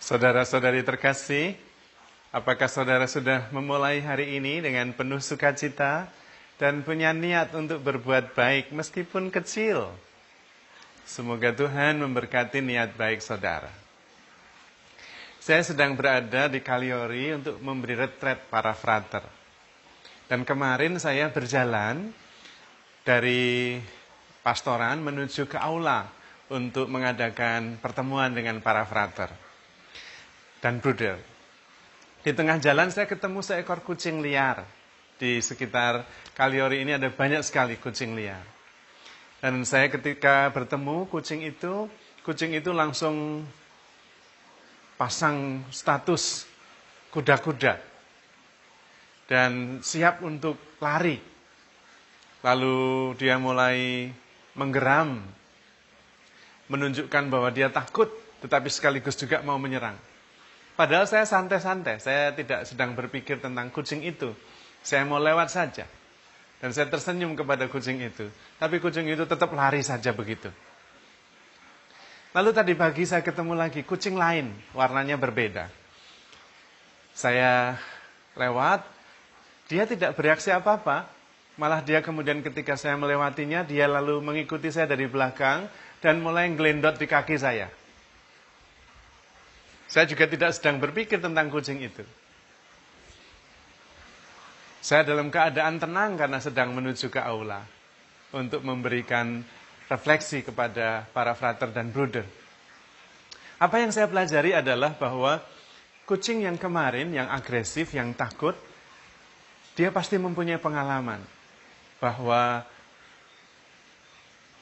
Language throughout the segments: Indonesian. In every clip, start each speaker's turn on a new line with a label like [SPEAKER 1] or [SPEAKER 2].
[SPEAKER 1] Saudara-saudari terkasih, apakah saudara sudah memulai hari ini dengan penuh sukacita dan punya niat untuk berbuat baik meskipun kecil? Semoga Tuhan memberkati niat baik saudara. Saya sedang berada di Kaliori untuk memberi retret para frater. Dan kemarin saya berjalan dari pastoran menuju ke aula untuk mengadakan pertemuan dengan para frater dan bruder. Di tengah jalan saya ketemu seekor kucing liar. Di sekitar Kaliori ini ada banyak sekali kucing liar. Dan saya ketika bertemu kucing itu langsung pasang status kuda-kuda dan siap untuk lari. Lalu dia mulai menggeram, menunjukkan bahwa dia takut, tetapi sekaligus juga mau menyerang. Padahal saya santai-santai, saya tidak sedang berpikir tentang kucing itu. Saya mau lewat saja. Dan saya tersenyum kepada kucing itu. Tapi kucing itu tetap lari saja begitu. Lalu tadi pagi saya ketemu lagi kucing lain, warnanya berbeda. Saya lewat, dia tidak bereaksi apa-apa. Malah dia kemudian ketika saya melewatinya, dia lalu mengikuti saya dari belakang dan mulai ngelendot di kaki saya. Saya juga tidak sedang berpikir tentang kucing itu. Saya dalam keadaan tenang karena sedang menuju ke aula untuk memberikan refleksi kepada para frater dan bruder. Apa yang saya pelajari adalah bahwa kucing yang kemarin, yang agresif, yang takut, dia pasti mempunyai pengalaman bahwa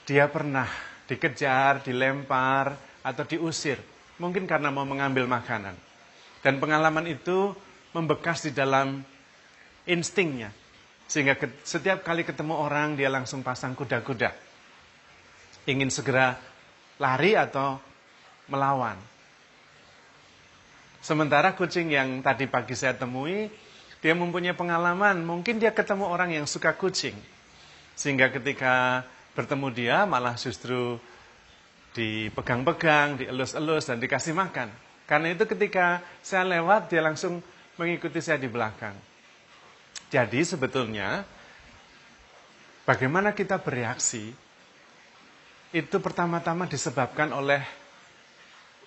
[SPEAKER 1] dia pernah dikejar, dilempar, atau diusir. Mungkin karena mau mengambil makanan. Dan pengalaman itu membekas di dalam instingnya. Sehingga setiap kali ketemu orang, dia langsung pasang kuda-kuda. Ingin segera lari atau melawan. Sementara kucing yang tadi pagi saya temui, dia mempunyai pengalaman. Mungkin dia ketemu orang yang suka kucing. Sehingga ketika bertemu dia, malah justru dipegang-pegang, dielus-elus, dan dikasih makan. Karena itu ketika saya lewat, dia langsung mengikuti saya di belakang. Jadi sebetulnya, bagaimana kita bereaksi, itu pertama-tama disebabkan oleh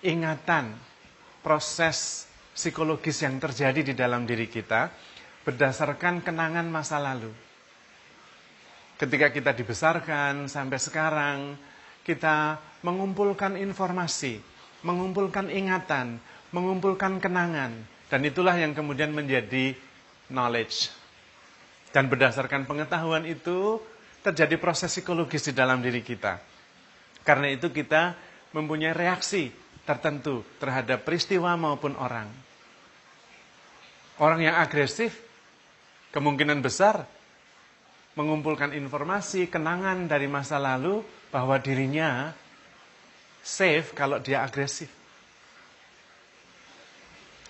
[SPEAKER 1] ingatan, proses psikologis yang terjadi di dalam diri kita, berdasarkan kenangan masa lalu. Ketika kita dibesarkan sampai sekarang, kita mengumpulkan informasi, mengumpulkan ingatan, mengumpulkan kenangan. Dan itulah yang kemudian menjadi knowledge. Dan berdasarkan pengetahuan itu, terjadi proses psikologis di dalam diri kita. Karena itu kita mempunyai reaksi tertentu terhadap peristiwa maupun orang. Orang yang agresif, kemungkinan besar mengumpulkan informasi, kenangan dari masa lalu, bahwa dirinya safe kalau dia agresif.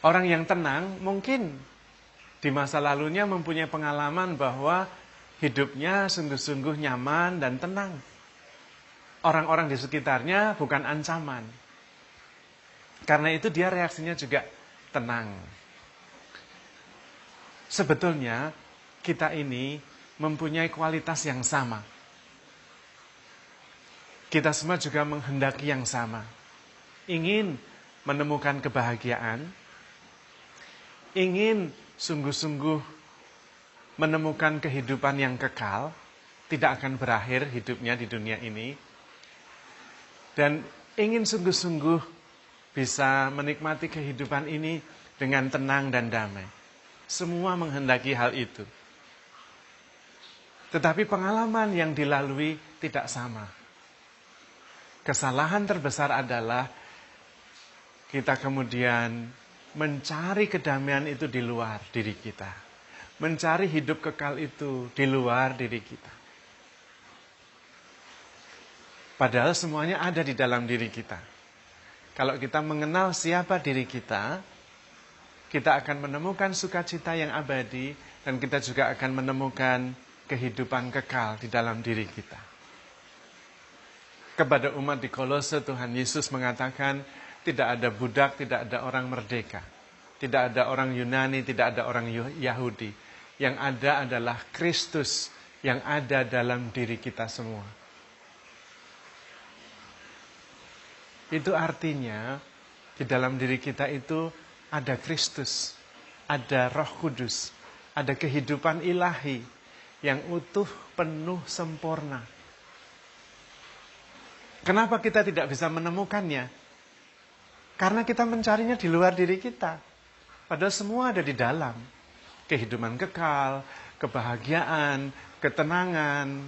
[SPEAKER 1] Orang yang tenang mungkin di masa lalunya mempunyai pengalaman bahwa hidupnya sungguh-sungguh nyaman dan tenang. Orang-orang di sekitarnya bukan ancaman. Karena itu dia reaksinya juga tenang. Sebetulnya kita ini mempunyai kualitas yang sama. Kita semua juga menghendaki yang sama. Ingin menemukan kebahagiaan. Ingin sungguh-sungguh menemukan kehidupan yang kekal. Tidak akan berakhir hidupnya di dunia ini. Dan ingin sungguh-sungguh bisa menikmati kehidupan ini dengan tenang dan damai. Semua menghendaki hal itu. Tetapi pengalaman yang dilalui tidak sama. Kesalahan terbesar adalah kita kemudian mencari kedamaian itu di luar diri kita. Mencari hidup kekal itu di luar diri kita. Padahal semuanya ada di dalam diri kita. Kalau kita mengenal siapa diri kita akan menemukan sukacita yang abadi dan kita juga akan menemukan kehidupan kekal di dalam diri kita. Kepada umat di Kolose, Tuhan Yesus mengatakan, Tidak ada budak, tidak ada orang merdeka. Tidak ada orang Yunani, tidak ada orang Yahudi. Yang ada adalah Kristus yang ada dalam diri kita semua. Itu artinya di dalam diri kita itu ada Kristus, ada Roh Kudus, ada kehidupan ilahi yang utuh, penuh, sempurna. Kenapa kita tidak bisa menemukannya? Karena kita mencarinya di luar diri kita. Padahal semua ada di dalam. Kehidupan kekal, kebahagiaan, ketenangan,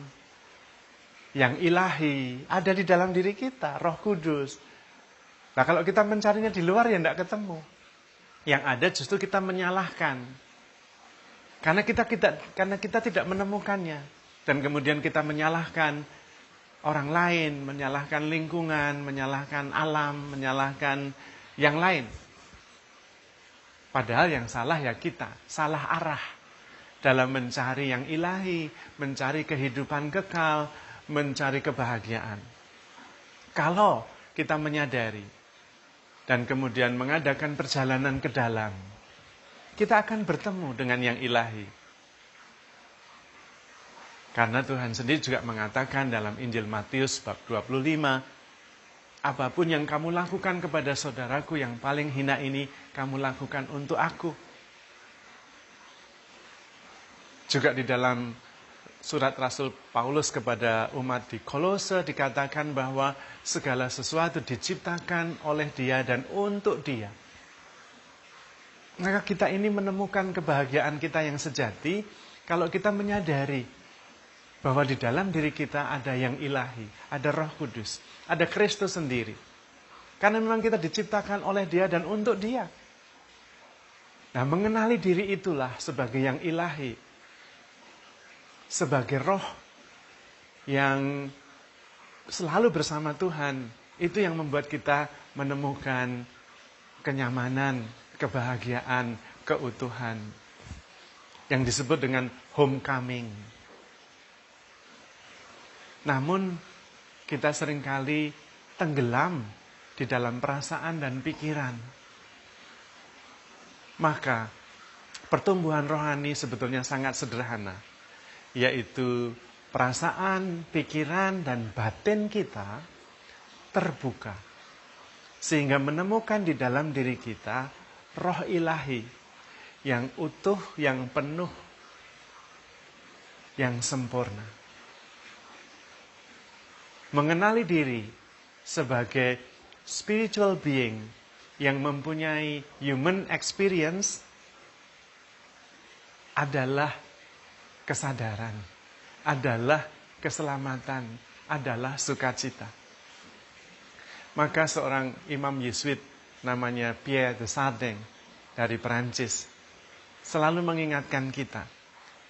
[SPEAKER 1] yang ilahi, ada di dalam diri kita, Roh Kudus. Nah kalau kita mencarinya di luar ya tidak ketemu. Yang ada justru kita menyalahkan. Karena kita tidak menemukannya. Dan kemudian kita menyalahkan orang lain, menyalahkan lingkungan, menyalahkan alam, menyalahkan yang lain. Padahal yang salah ya kita, salah arah dalam mencari yang ilahi, mencari kehidupan kekal, mencari kebahagiaan. Kalau kita menyadari dan kemudian mengadakan perjalanan ke dalam, kita akan bertemu dengan yang ilahi. Karena Tuhan sendiri juga mengatakan dalam Injil Matius bab 25, apapun yang kamu lakukan kepada saudaraku yang paling hina ini, kamu lakukan untuk aku. Juga di dalam surat Rasul Paulus kepada umat di Kolose dikatakan bahwa segala sesuatu diciptakan oleh Dia dan untuk Dia. Maka kita ini menemukan kebahagiaan kita yang sejati kalau kita menyadari bahwa di dalam diri kita ada yang ilahi, ada Roh Kudus, ada Kristus sendiri. Karena memang kita diciptakan oleh Dia dan untuk Dia. Nah, mengenali diri itulah sebagai yang ilahi, sebagai roh yang selalu bersama Tuhan, itu yang membuat kita menemukan kenyamanan, kebahagiaan, keutuhan, yang disebut dengan homecoming. Namun kita seringkali tenggelam di dalam perasaan dan pikiran. Maka pertumbuhan rohani sebetulnya sangat sederhana, yaitu perasaan, pikiran, dan batin kita terbuka. Sehingga menemukan di dalam diri kita roh ilahi yang utuh, yang penuh, yang sempurna. Mengenali diri sebagai spiritual being yang mempunyai human experience adalah kesadaran, adalah keselamatan, adalah sukacita. Maka seorang imam Yesuit namanya Pierre de Sardin dari Perancis selalu mengingatkan kita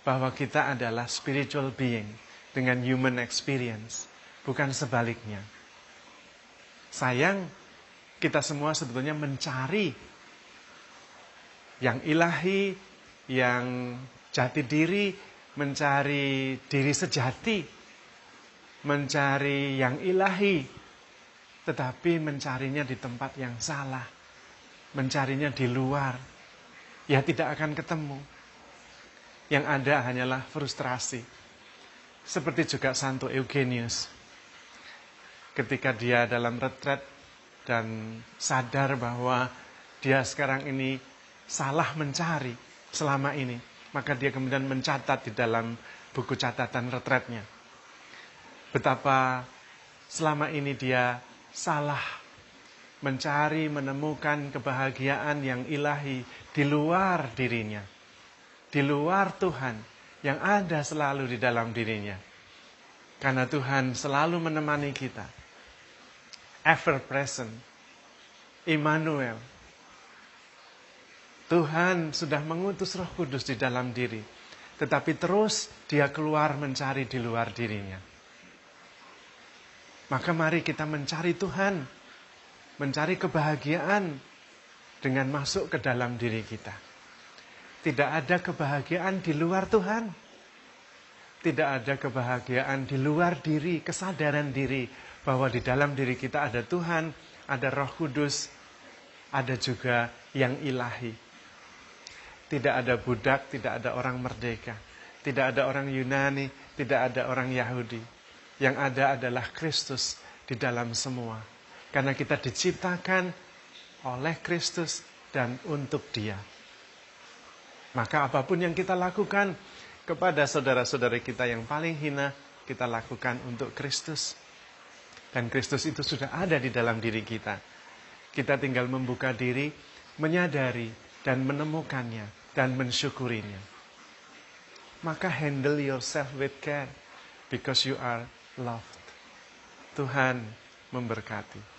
[SPEAKER 1] bahwa kita adalah spiritual being dengan human experience, bukan sebaliknya. Sayang, kita semua sebetulnya mencari yang ilahi, yang jati diri, mencari diri sejati, mencari yang ilahi, tetapi mencarinya di tempat yang salah, mencarinya di luar, ya tidak akan ketemu. Yang ada hanyalah frustrasi. Seperti juga Santo Eugenius, ketika dia dalam retret dan sadar bahwa dia sekarang ini salah mencari selama ini, maka dia kemudian mencatat di dalam buku catatan retretnya betapa selama ini dia salah mencari, menemukan kebahagiaan yang ilahi di luar dirinya, di luar Tuhan yang ada selalu di dalam dirinya. Karena Tuhan selalu menemani kita, ever present, Immanuel. Tuhan sudah mengutus Roh Kudus di dalam diri, tetapi terus dia keluar mencari di luar dirinya. Maka mari kita mencari Tuhan, mencari kebahagiaan dengan masuk ke dalam diri kita. Tidak ada kebahagiaan di luar Tuhan. Tidak ada kebahagiaan di luar diri, kesadaran diri bahwa di dalam diri kita ada Tuhan, ada Roh Kudus, ada juga yang ilahi. Tidak ada budak, tidak ada orang merdeka. Tidak ada orang Yunani, tidak ada orang Yahudi. Yang ada adalah Kristus di dalam semua. Karena kita diciptakan oleh Kristus dan untuk Dia. Maka apapun yang kita lakukan kepada saudara-saudara kita yang paling hina, kita lakukan untuk Kristus. Dan Kristus itu sudah ada di dalam diri kita. Kita tinggal membuka diri, menyadari, dan menemukannya, dan mensyukurinya. Maka handle yourself with care, because you are loved. Tuhan memberkati.